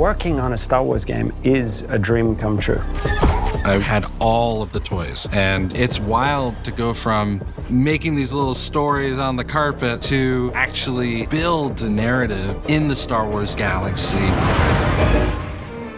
Working on a Star Wars game is a dream come true. I had all of the toys, and it's wild to go from making these little stories on the carpet to actually build a narrative in the Star Wars galaxy.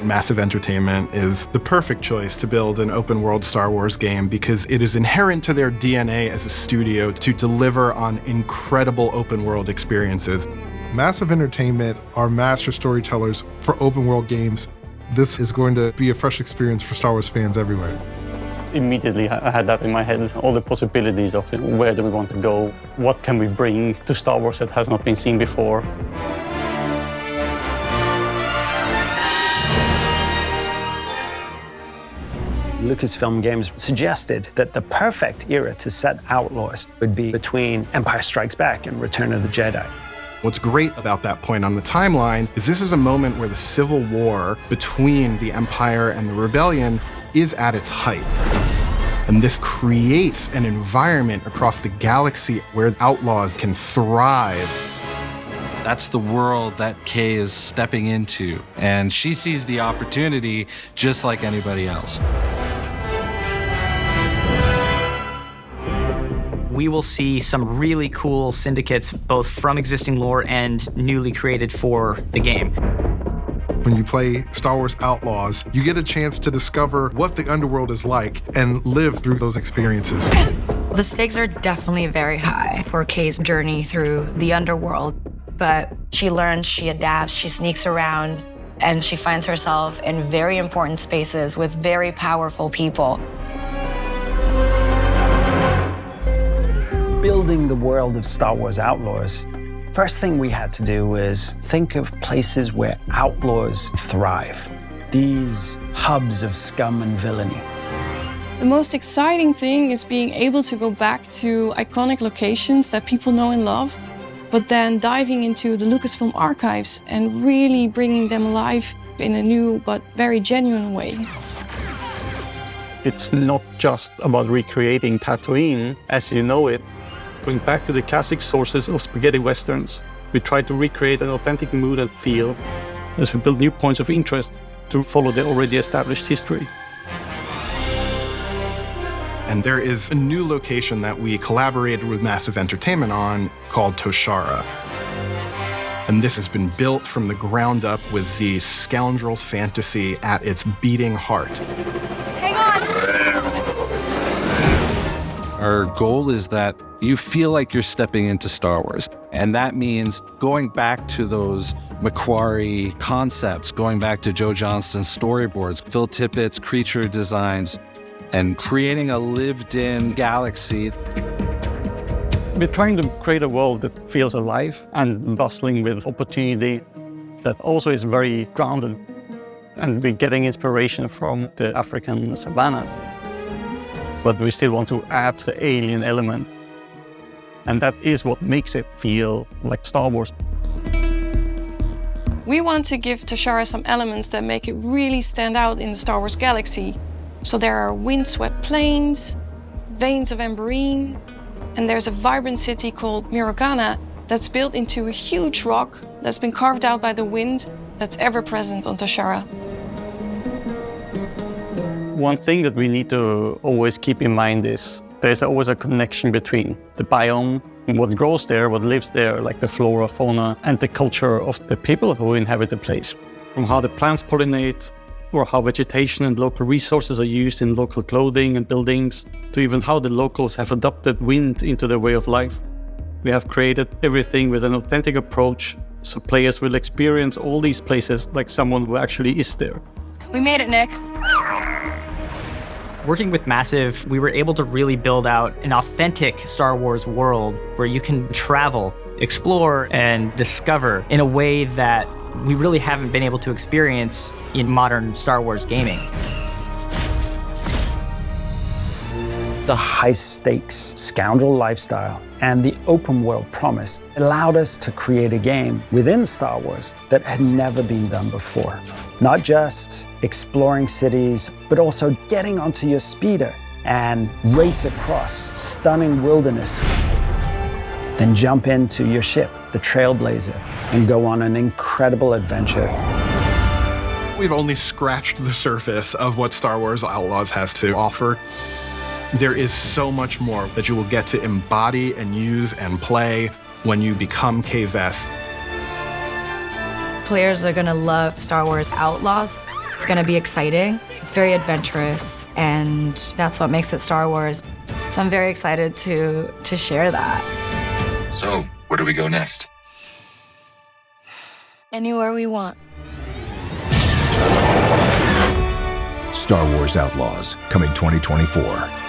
Massive Entertainment is the perfect choice to build an open-world Star Wars game because it is inherent to their DNA as a studio to deliver on incredible open-world experiences. Massive Entertainment are master storytellers for open-world games. This is going to be a fresh experience for Star Wars fans everywhere. Immediately, I had that in my head, all the possibilities of where do we want to go, what can we bring to Star Wars that has not been seen before. Lucasfilm Games suggested that the perfect era to set Outlaws would be between Empire Strikes Back and Return of the Jedi. What's great about that point on the timeline is this is a moment where the civil war between the Empire and the Rebellion is at its height. And this creates an environment across the galaxy where Outlaws can thrive. That's the world that Kay is stepping into, and she sees the opportunity just like anybody else. We will see some really cool syndicates, both from existing lore and newly created for the game. When you play Star Wars Outlaws, you get a chance to discover what the underworld is like and live through those experiences. The stakes are definitely very high for Kay's journey through the underworld, but she learns, she adapts, she sneaks around, and she finds herself in very important spaces with very powerful people. Building the world of Star Wars Outlaws, first thing we had to do was think of places where outlaws thrive. These hubs of scum and villainy. The most exciting thing is being able to go back to iconic locations that people know and love, but then diving into the Lucasfilm archives and really bringing them alive in a new but very genuine way. It's not just about recreating Tatooine as you know it. Going back to the classic sources of spaghetti westerns, we try to recreate an authentic mood and feel as we build new points of interest to follow the already established history. And there is a new location that we collaborated with Massive Entertainment on called Toshara. And this has been built from the ground up with the scoundrel fantasy at its beating heart. Hang on! Our goal is that you feel like you're stepping into Star Wars. And that means going back to those Macquarie concepts, going back to Joe Johnston's storyboards, Phil Tippett's creature designs, and creating a lived-in galaxy. We're trying to create a world that feels alive and bustling with opportunity, that also is very grounded. And we're getting inspiration from the African savannah. But we still want to add the alien element. And that is what makes it feel like Star Wars. We want to give Toshara some elements that make it really stand out in the Star Wars galaxy. So there are windswept plains, veins of amberine, and there's a vibrant city called Mirogana that's built into a huge rock that's been carved out by the wind that's ever present on Toshara. One thing that we need to always keep in mind is there's always a connection between the biome, what grows there, what lives there, like the flora, fauna, and the culture of the people who inhabit the place. From how the plants pollinate, or how vegetation and local resources are used in local clothing and buildings, to even how the locals have adopted wind into their way of life. We have created everything with an authentic approach, so players will experience all these places like someone who actually is there. We made it, Nick. Working with Massive, we were able to really build out an authentic Star Wars world where you can travel, explore, and discover in a way that we really haven't been able to experience in modern Star Wars gaming. The high-stakes scoundrel lifestyle and the open-world promise allowed us to create a game within Star Wars that had never been done before. Not just exploring cities, but also getting onto your speeder and race across stunning wilderness. Then jump into your ship, the Trailblazer, and go on an incredible adventure. We've only scratched the surface of what Star Wars Outlaws has to offer. There is so much more that you will get to embody and use and play when you become Kay Vess. Players are going to love Star Wars Outlaws. It's going to be exciting. It's very adventurous, and that's what makes it Star Wars. So I'm very excited to share that. So, where do we go next? Anywhere we want. Star Wars Outlaws, coming 2024.